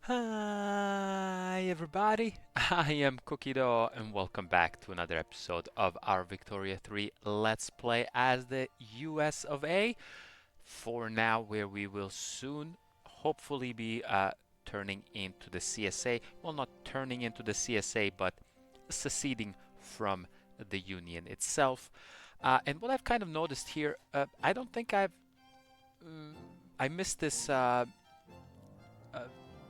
Hi everybody, I am Cookie Dough and welcome back to another episode of our Victoria 3 Let's Play as the US of A. For now, where we will soon hopefully be turning into the CSA. Well, not turning into the CSA, but seceding from the Union itself. And what I've kind of noticed here, I don't think uh, I missed this uh,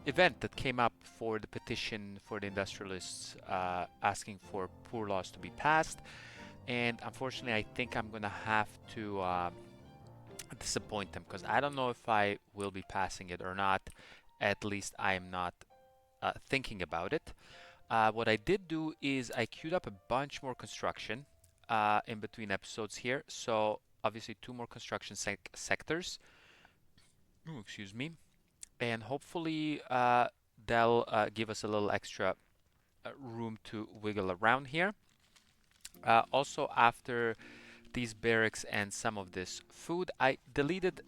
event that came up for the petition for the industrialists asking for poor laws to be passed. And unfortunately, I think I'm going to have to disappoint them because I don't know if I will be passing it or not. At least I am not thinking about it. What I did do is I queued up a bunch more construction in between episodes here. So obviously two more construction sectors. Ooh, excuse me. And hopefully they'll give us a little extra room to wiggle around here. Also, after these barracks and some of this food, I deleted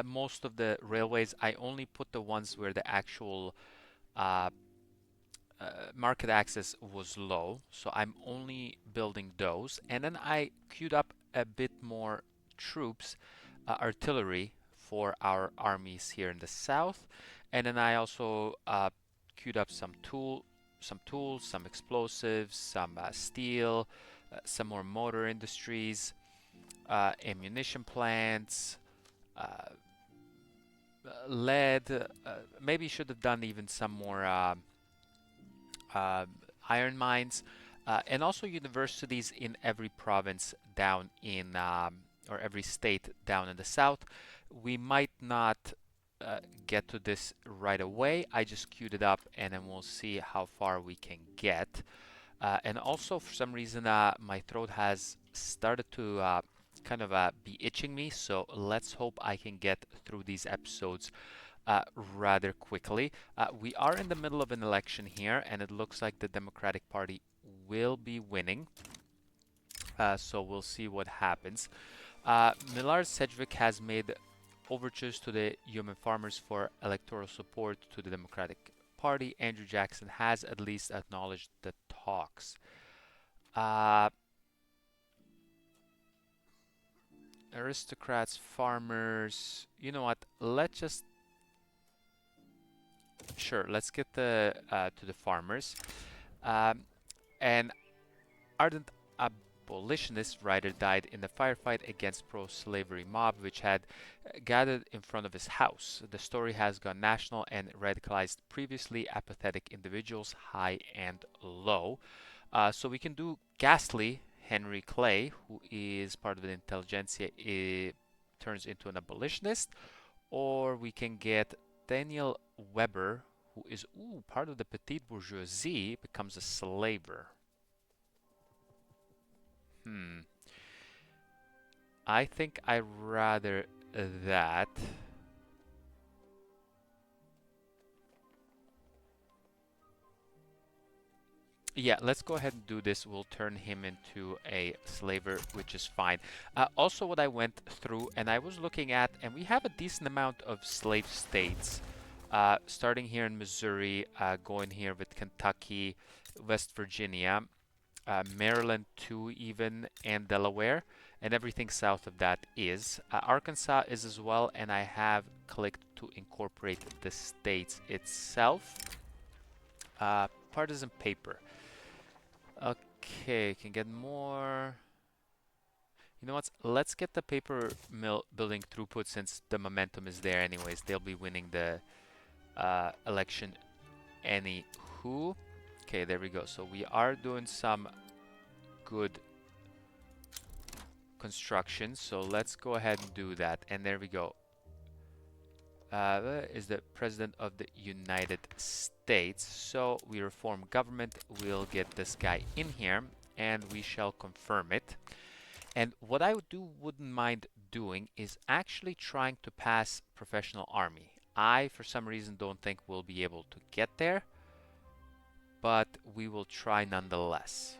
most of the railways. I only put the ones where the actual uh, market access was low, so I'm only building those. And then I queued up a bit more troops, artillery for our armies here in the south. And then I also queued up some tools, some explosives, some steel, some more motor industries, ammunition plants, uh, lead. Maybe should have done even some more uh, iron mines, and also universities in every province down in or every state down in the south. We might not get to this right away. I just queued it up and then we'll see how far we can get. And also, for some reason, my throat has started to kind of be itching me. So let's hope I can get through these episodes rather quickly. We are in the middle of an election here, and it looks like the Democratic Party will be winning. So we'll see what happens. Millard Sedgwick has made overtures to the human farmers for electoral support to the Democratic Party. Andrew Jackson has at least acknowledged the talks. Uh, Aristocrats, farmers. You know what? Let's just sure. Let's get the to the farmers. Um, an ardent abolitionist writer died in the firefight against pro-slavery mob which had gathered in front of his house. The story has gone national and radicalized previously apathetic individuals high and low. So we can do Ghastly Henry Clay, who is part of the intelligentsia, turns into an abolitionist, or we can get Daniel Weber, who is part of the petite bourgeoisie, becomes a slaver. Hmm. I think I rather that. Yeah, let's go ahead and do this. We'll turn him into a slaver, which is fine. Also, what I went through and I was looking at, and we have a decent amount of slave states. Starting here in Missouri, going here with Kentucky, West Virginia, Maryland too, even, and Delaware, and everything south of that is. Arkansas is as well, and I have clicked to incorporate the states itself. Partisan paper. Okay, can get more. You know what? Let's get the paper mill building throughput since the momentum is there anyways. They'll be winning the election anywho. Okay, there we go. So we are doing some good construction. So let's go ahead and do that. And there we go. Is the President of the United States. So we reform government. We'll get this guy in here and we shall confirm it. And what I wouldn't mind doing is actually trying to pass professional army. I, for some reason, don't think we'll be able to get there, but we will try nonetheless.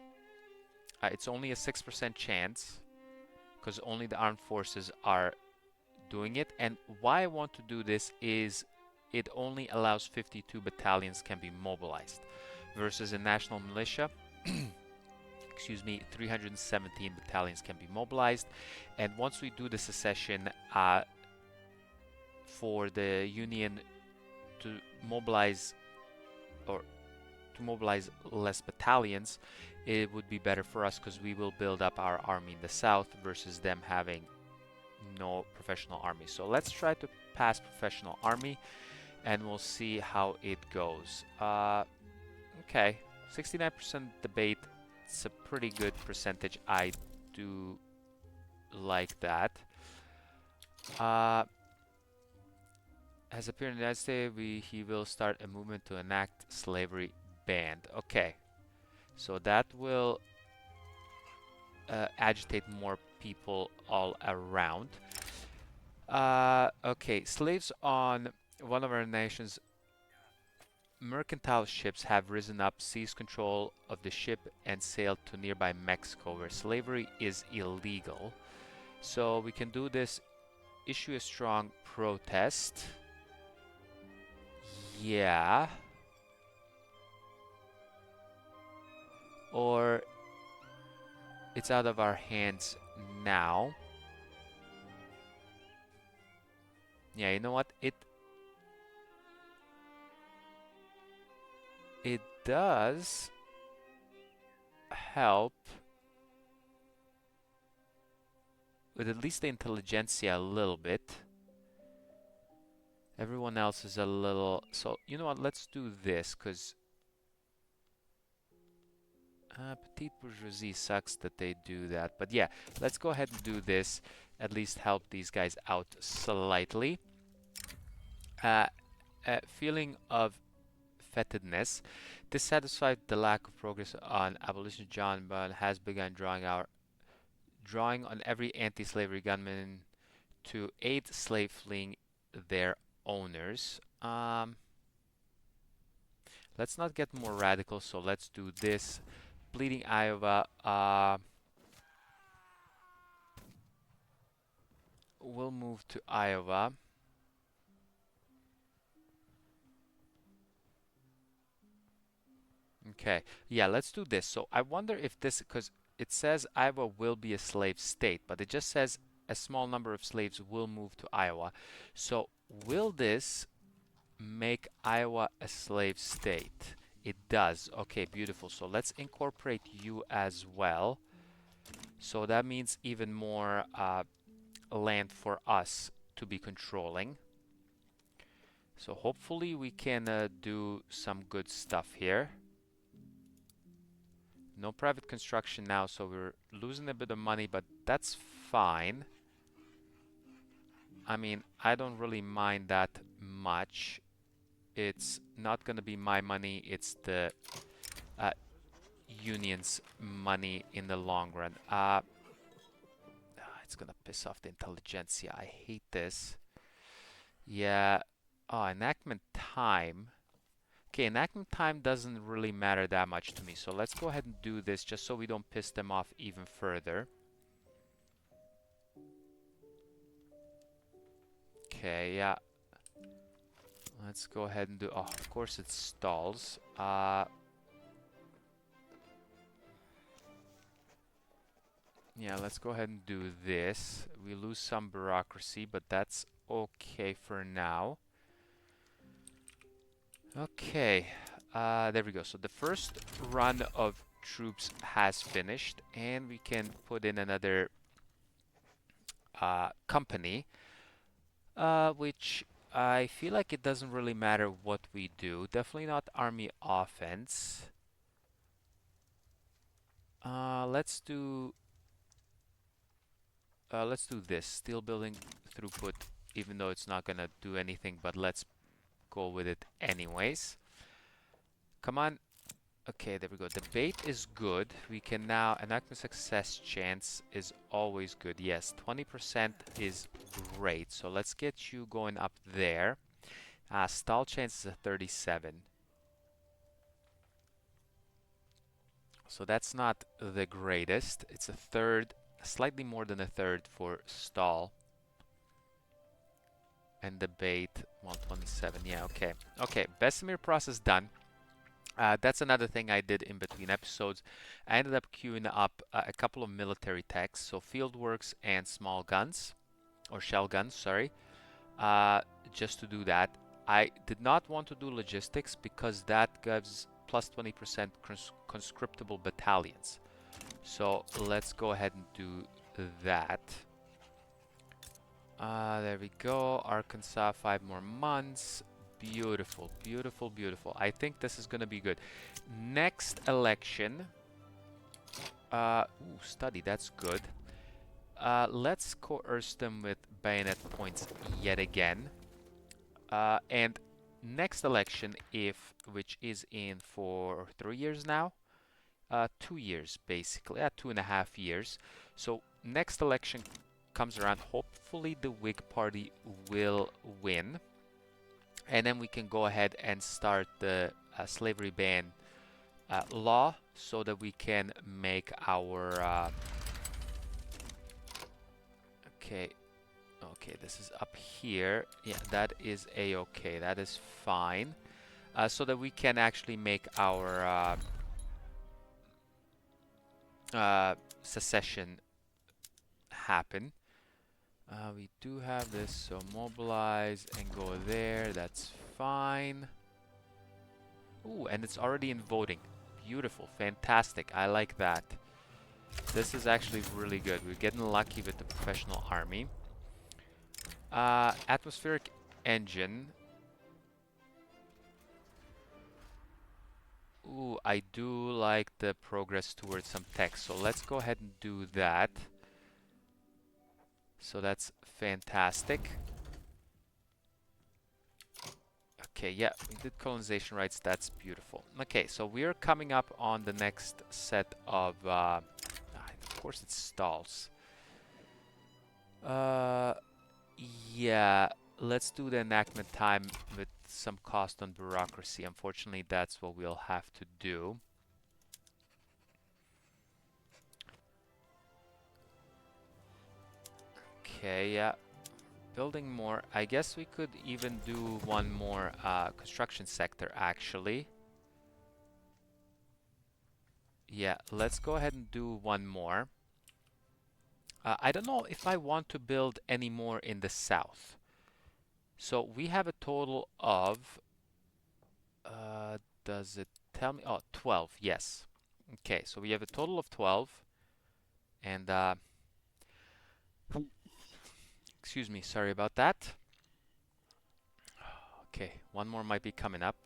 It's only a 6% chance because only the armed forces are doing it. And why I want to do this is it only allows 52 battalions can be mobilized, versus in national militia, excuse me, 317 battalions can be mobilized. And once we do the secession, for the Union to mobilize or to mobilize less battalions, it would be better for us because we will build up our army in the south versus them having no professional army. So let's try to pass professional army and we'll see how it goes. Okay, 69% debate. It's a pretty good percentage. I do like that. Has appeared in the United States, he will start a movement to enact slavery ban. Okay, so that will agitate more people all around. Okay, slaves on one of our nation's mercantile ships have risen up, seized control of the ship, and sailed to nearby Mexico, where slavery is illegal. So we can do this, issue a strong protest. Yeah. Or it's out of our hands now. Yeah, you know what? It does help with at least the intelligentsia a little bit. Everyone else is a little... So, you know what? Let's do this, because... petite bourgeoisie sucks that they do that. But yeah, let's go ahead and do this. At least help these guys out slightly. Feeling of fetidness. Dissatisfied with the lack of progress on abolition, John Bunn has begun drawing on every anti-slavery gunman to aid slave fleeing their owners. Let's not get more radical, so let's do this. Bleeding Iowa. We'll move to Iowa. Okay, yeah, let's do this. So I wonder if this, because it says Iowa will be a slave state, but it just says a small number of slaves will move to Iowa. So will this make Iowa a slave state? It does. Okay, beautiful. So let's incorporate you as well. So that means even more land for us to be controlling. So hopefully we can do some good stuff here. No private construction now, so we're losing a bit of money, but that's fine. I mean, I don't really mind that much. It's not going to be my money, it's the union's money in the long run. It's going to piss off the intelligentsia. I hate this. Yeah. Oh, enactment time. Okay, enactment time doesn't really matter that much to me, so let's go ahead and do this just so we don't piss them off even further. Okay, yeah. Let's go ahead and do... Oh, of course it stalls. Yeah, let's go ahead and do this. We lose some bureaucracy, but that's okay for now. Okay, there we go. So the first run of troops has finished, and we can put in another company, which I feel like it doesn't really matter what we do. Definitely not army offense. Let's do this. Steel building throughput, even though it's not gonna do anything, but let's go with it anyways. Come on. Okay, there we go. The bait is good. We can now, enactment success chance is always good. Yes, 20% is great. So let's get you going up there. Stall chance is a 37. So that's not the greatest. It's a third, slightly more than a third for stall. and debate 127. Yeah, okay. Okay, Bessemer process done. That's another thing I did in between episodes. I ended up queuing up a couple of military techs, so fieldworks and small guns, or shell guns, sorry, just to do that. I did not want to do logistics because that gives plus 20% conscriptable battalions. So let's go ahead and do that. There we go. Arkansas, 5 more months. Beautiful, beautiful, beautiful. I think this is going to be good. Next election. Ooh, study, that's good. Let's coerce them with bayonet points yet again. And next election, which is in for 3 years now. 2 years, basically. 2.5 years. So next election comes around. Hopefully the Whig Party will win. And then we can go ahead and start the slavery ban law so that we can make our... okay, this is up here. Yeah, that is a-okay. That is fine. So that we can actually make our secession happen. We do have this, so mobilize and go there. That's fine. Ooh, and it's already in voting. Beautiful, fantastic. I like that. This is actually really good. We're getting lucky with the professional army. Atmospheric engine. Ooh, I do like the progress towards some text. So let's go ahead and do that. So that's fantastic. Okay, yeah, we did colonization rights. That's beautiful. Okay, so we're coming up on the next set of course it stalls. Yeah, let's do the enactment time with some cost on bureaucracy. Unfortunately, that's what we'll have to do. Okay, yeah. Building more. I guess we could even do one more construction sector, actually. Yeah, let's go ahead and do one more. I don't know if I want to build any more in the south. So we have a total of, does it tell me? Oh, 12, yes. Okay, so we have a total of 12. And, excuse me, sorry about that. Okay, one more might be coming up.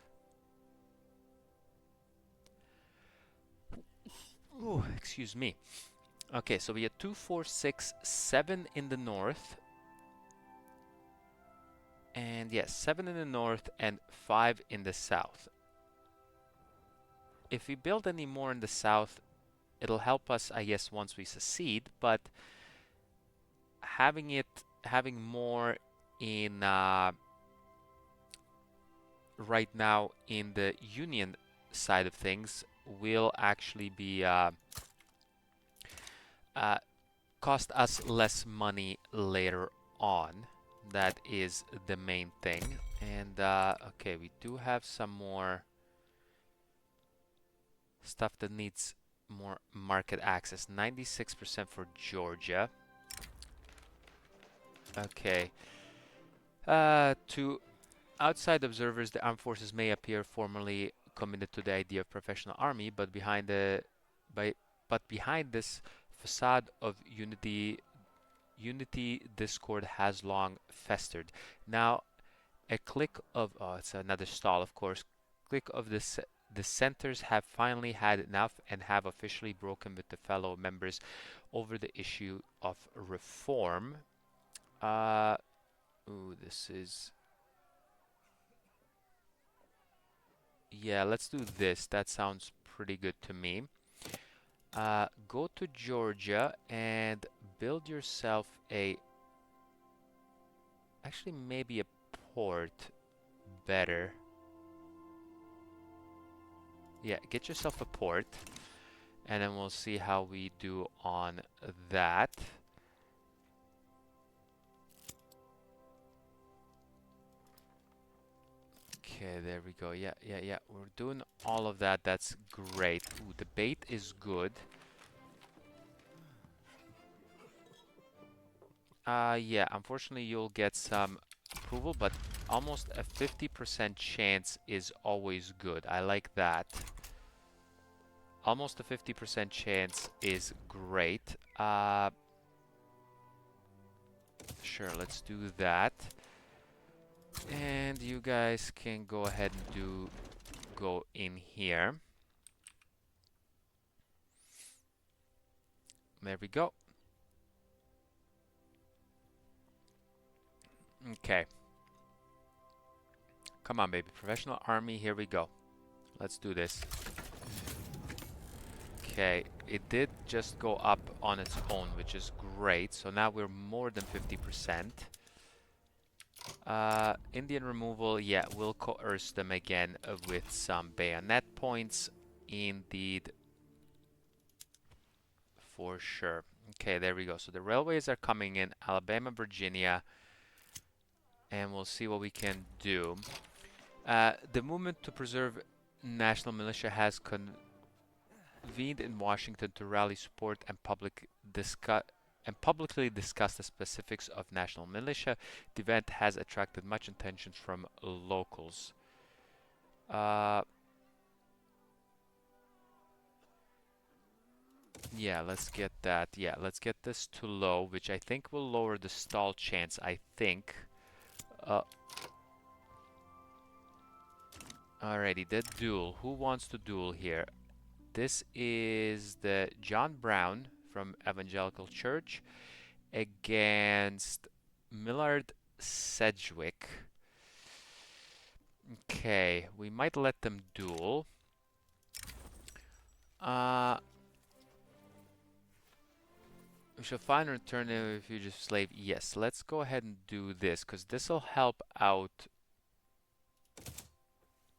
Ooh, excuse me. Okay, so we have 2, 4, 6, 7 in the north. And yes, 7 in the north and 5 in the south. If we build any more in the south, it'll help us, I guess, once we secede, but having more in right now in the Union side of things will actually be cost us less money later on. That is the main thing. And okay, we do have some more stuff that needs more market access. 96% for Georgia. Okay. To outside observers, the armed forces may appear formally committed to the idea of professional army, but behind this facade of unity, discord has long festered. Now, a click of it's another stall, of course. Click of the centers have finally had enough and have officially broken with the fellow members over the issue of reform. Ooh, this is... Yeah, let's do this. That sounds pretty good to me. Go to Georgia and build yourself actually maybe a port better. Yeah, get yourself a port and then we'll see how we do on that. Okay, there we go. Yeah, yeah, yeah. We're doing all of that. That's great. Ooh, the bait is good. Yeah, unfortunately you'll get some approval, but almost a 50% chance is always good. I like that. Almost a 50% chance is great. Sure, let's do that. And you guys can go ahead and go in here. There we go. Okay. Come on, baby. Professional army, here we go. Let's do this. Okay, it did just go up on its own, which is great. So now we're more than 50%. Indian removal, yeah, we'll coerce them again with some bayonet points. Indeed, for sure. Okay, there we go. So the railways are coming in, Alabama, Virginia, and we'll see what we can do. The movement to preserve national militia has convened in Washington to rally support and publicly discuss the specifics of national militia. The event has attracted much attention from locals. Yeah, let's get that. Yeah, let's get this to low, which I think will lower the stall chance, I think. Alrighty, the duel. Who wants to duel here? This is the John Brown from Evangelical Church against Millard Sedgwick. Okay, we might let them duel. We shall find and return a fugitive slave. Yes, let's go ahead and do this, because this will help out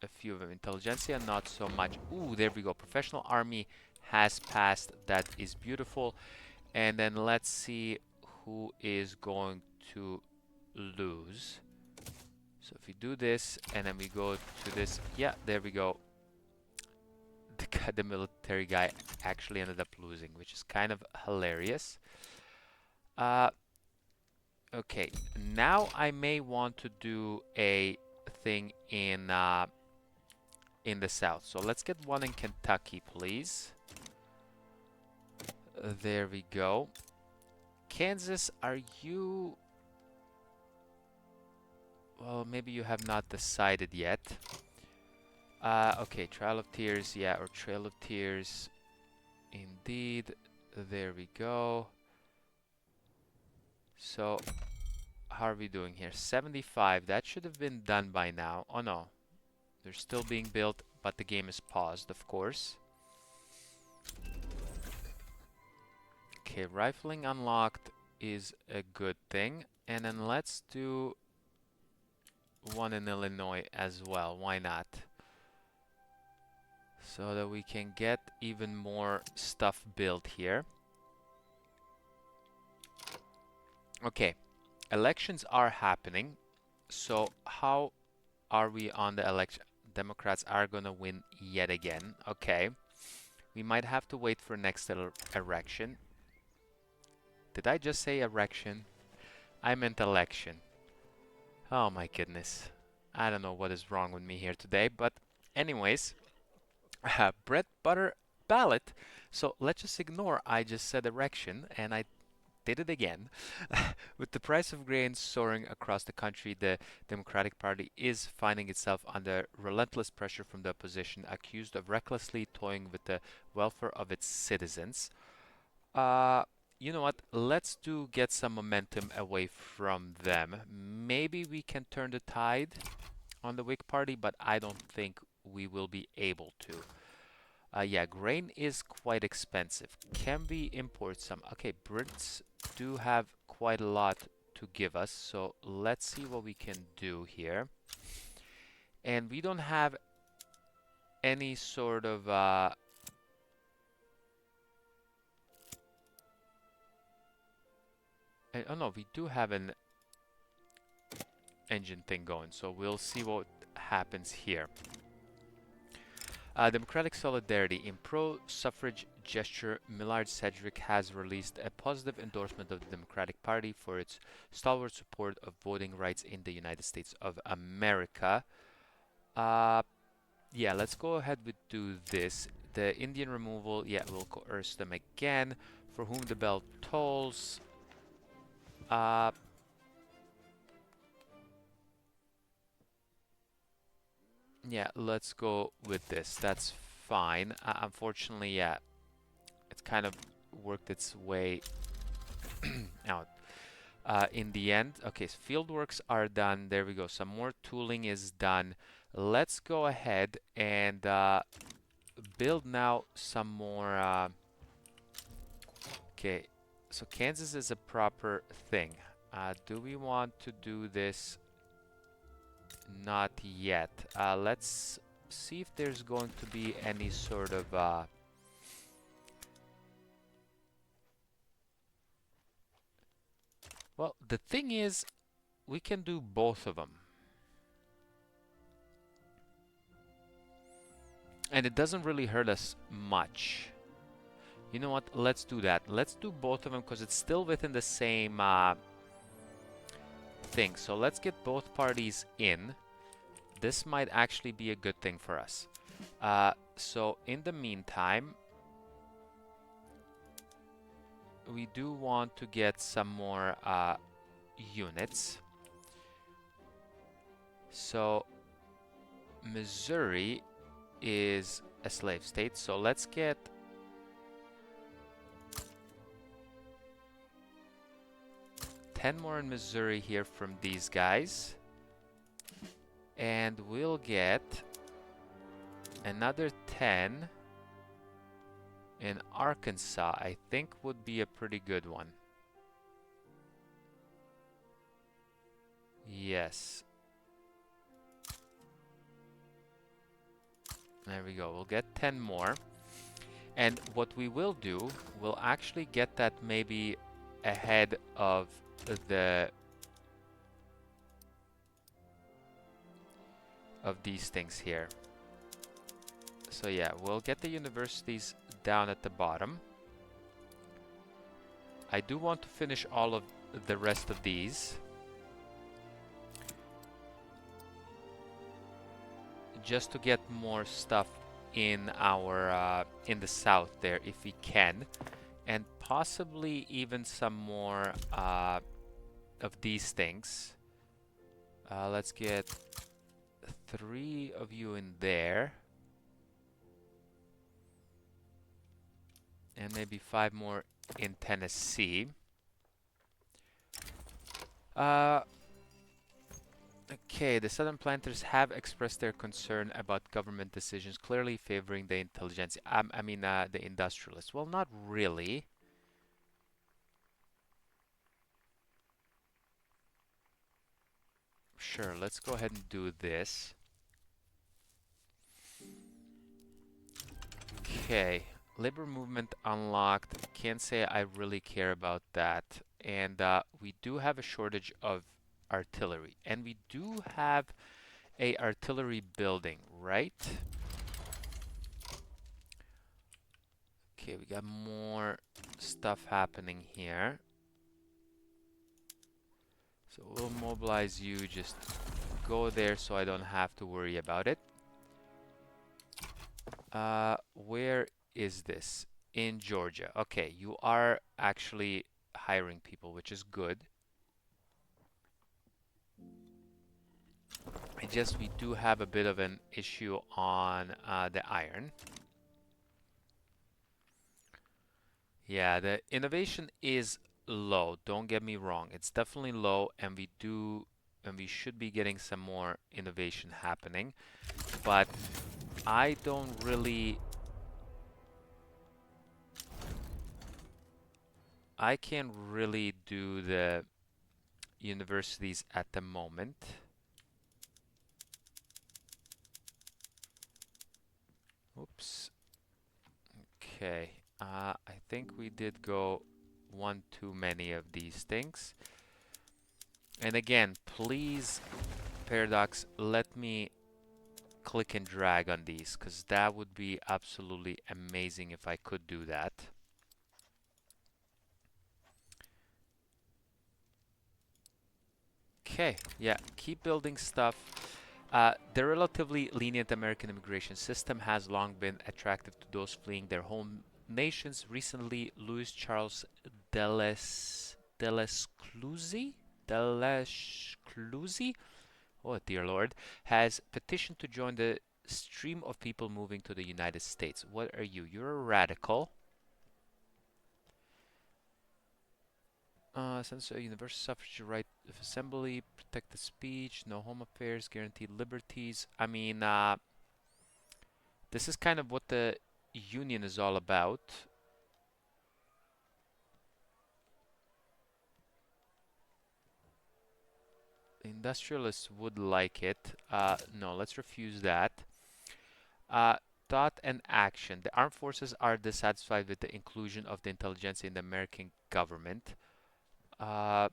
a few of them. Intelligentsia, not so much. Ooh, there we go. Professional army has passed. That is beautiful. And then let's see who is going to lose. So if we do this, and then we go to this. Yeah, there we go. The military guy actually ended up losing, which is kind of hilarious. Okay, now I may want to do a thing in the south. So let's get one in Kentucky, please. There we go. Kansas, are you... Well, maybe you have not decided yet. Okay, Trail of Tears, yeah, or Trail of Tears. Indeed, there we go. So, how are we doing here? 75, that should have been done by now. Oh no, they're still being built, but the game is paused, of course. Okay, rifling unlocked is a good thing. And then let's do one in Illinois as well. Why not? So that we can get even more stuff built here. Okay, elections are happening. So how are we on the election? Democrats are gonna win yet again. Okay, we might have to wait for next election. Did I just say erection? I meant election. Oh my goodness. I don't know what is wrong with me here today, but anyways, bread, butter, ballot. So let's just ignore I just said erection and I did it again. With the price of grain soaring across the country, the Democratic Party is finding itself under relentless pressure from the opposition, accused of recklessly toying with the welfare of its citizens. You know what? Let's get some momentum away from them. Maybe we can turn the tide on the Whig Party, but I don't think we will be able to. Yeah, grain is quite expensive. Can we import some? Okay, Brits do have quite a lot to give us, so let's see what we can do here. And we don't have any sort of oh no, we do have an engine thing going, so we'll see what happens here. Democratic Solidarity. In pro-suffrage gesture, Millard Sedgwick has released a positive endorsement of the Democratic Party for its stalwart support of voting rights in the United States of America. Uh, yeah, let's go ahead and do this. The Indian removal, yeah, we'll coerce them again. For whom the bell tolls. Uh, yeah, let's go with this. That's fine. Unfortunately, yeah, it's kind of worked its way out. In the end, okay, so field works are done. There we go. Some more tooling is done. Let's go ahead and build now some more. Okay, so Kansas is a proper thing. Do we want to do this? Not yet. Let's see if there's going to be any sort of well, the thing is, we can do both of them. And it doesn't really hurt us much. You know what? Let's do that. Let's do both of them because it's still within the same thing. So let's get both parties in. This might actually be a good thing for us. So in the meantime, we do want to get some more units. So Missouri is a slave state, so let's get ten more in Missouri here from these guys, and we'll get another 10 in Arkansas. I think would be a pretty good one. Yes. There we go. We'll get 10 more. And what we will do, we'll actually get that maybe ahead of these things here. So yeah, we'll get the universities down at the bottom. I do want to finish all of the rest of these. Just to get more stuff in our in the south there if we can, and possibly even some more of these things. Let's get 3 of you in there, and maybe 5 more in Tennessee. Okay, the Southern planters have expressed their concern about government decisions clearly favoring the intelligentsia. I mean, the industrialists. Well, not really. Sure, let's go ahead and do this. Okay, labor movement unlocked. Can't say I really care about that. And we do have a shortage of artillery. And we do have a artillery building, right? Okay, we got more stuff happening here. So we'll mobilize you, just go there so I don't have to worry about it. Where is this? In Georgia. Okay, you are actually hiring people, which is good. We do have a bit of an issue on the iron. Yeah, the innovation is low. Don't get me wrong. It's definitely low, and we should be getting some more innovation happening. But I don't really. I can't really do the universities at the moment. Oops. Okay. I think we did go one too many of these things. And again, please, Paradox, let me click and drag on these, because that would be absolutely amazing if I could do that. Okay, yeah, keep building stuff. The relatively lenient American immigration system has long been attractive to those fleeing their home nations. Recently, Louis Charles Delescluze, oh dear Lord, has petitioned to join the stream of people moving to the United States. What are you? You're a radical. Since a universal suffrage right of assembly, protected speech, no home affairs, guaranteed liberties. I mean, this is kind of what the union is all about. Industrialists would like it. No, let's refuse that. Uh, Thought and action. The armed forces are dissatisfied with the inclusion of the intelligentsia in the American government. Uh,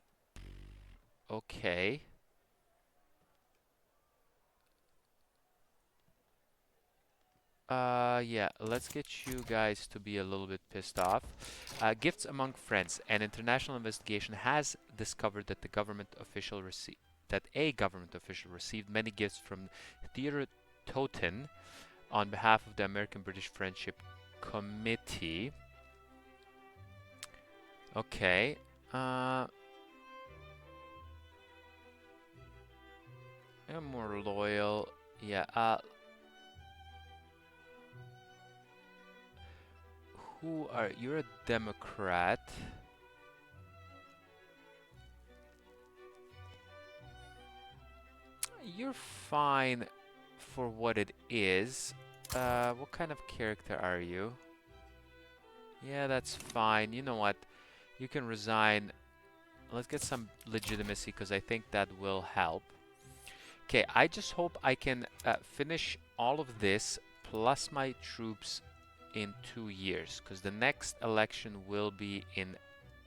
okay. Yeah, let's get you guys to be a little bit pissed off. Gifts among friends. An international investigation has discovered that a government official received many gifts from Theodore Toten on behalf of the American-British Friendship Committee. Okay. I'm more loyal. Yeah. You're a Democrat. You're fine for what it is. What kind of character are you? Yeah, that's fine. You know what? You can resign. Let's get some legitimacy because I think that will help. Okay, I just hope I can finish all of this plus my troops in 2 years because the next election will be in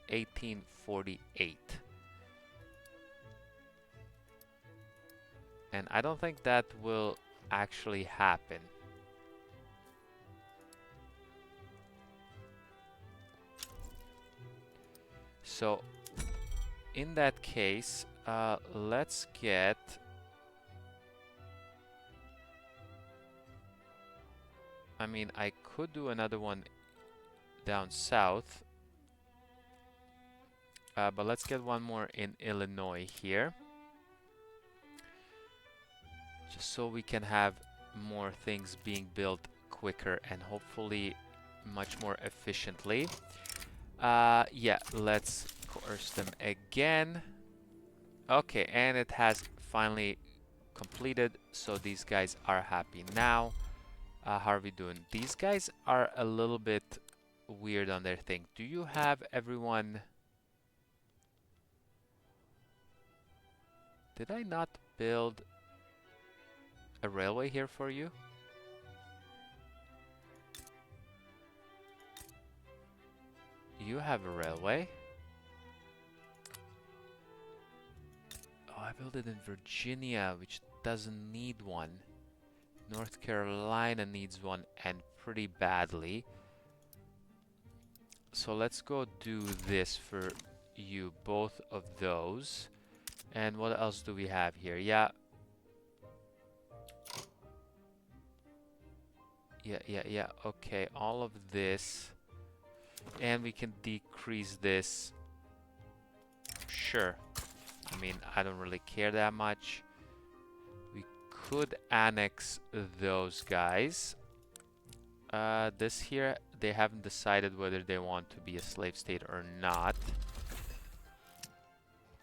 1848. And I don't think that will actually happen. So, in that case, let's get... I mean, I could do another one down south. But let's get one more in Illinois here. Just so we can have more things being built quicker and hopefully much more efficiently. Yeah, let's coerce them again. Okay, and it has finally completed, so these guys are happy now. How are we doing? These guys are a little bit weird on their thing. Do you have everyone... Did I not build a railway here for you? You have a railway. Oh, I built it in Virginia, which doesn't need one. North Carolina needs one, and pretty badly. So let's go do this for you, both of those. And what else do we have here? Yeah. Yeah. Okay, all of this. And we can decrease this. Sure. I mean, I don't really care that much. We could annex those guys. This here, they haven't decided whether they want to be a slave state or not.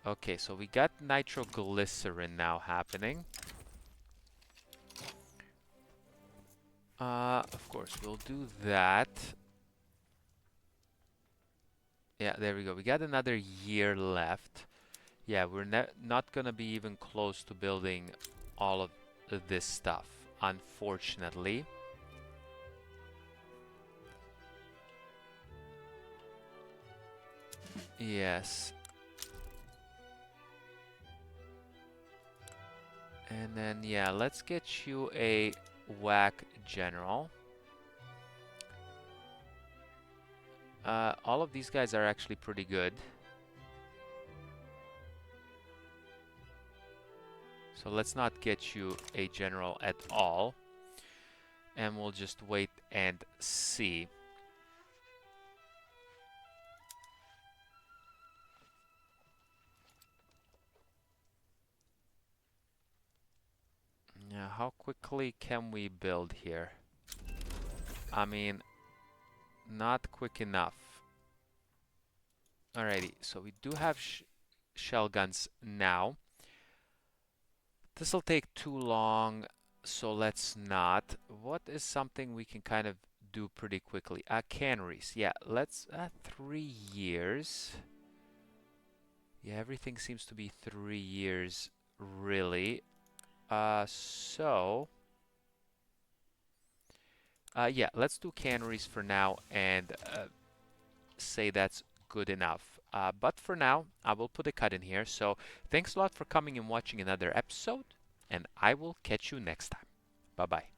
Okay, so we got nitroglycerin now happening. Of course, we'll do that. Yeah, there we go. We got another year left. Yeah, we're not gonna be even close to building all of this stuff, unfortunately. Yes. And then, yeah, let's get you a whack general. All of these guys are actually pretty good. So let's not get you a general at all. And we'll just wait and see. Yeah, how quickly can we build here? I mean, not quick enough. Alrighty, so we do have shell guns now. This will take too long, so let's not. What is something we can kind of do pretty quickly? Canneries. Yeah, let's 3 years. Yeah, everything seems to be 3 years, really. Yeah, let's do canneries for now and say that's good enough. But for now, I will put a cut in here. So thanks a lot for coming and watching another episode, and I will catch you next time. Bye bye.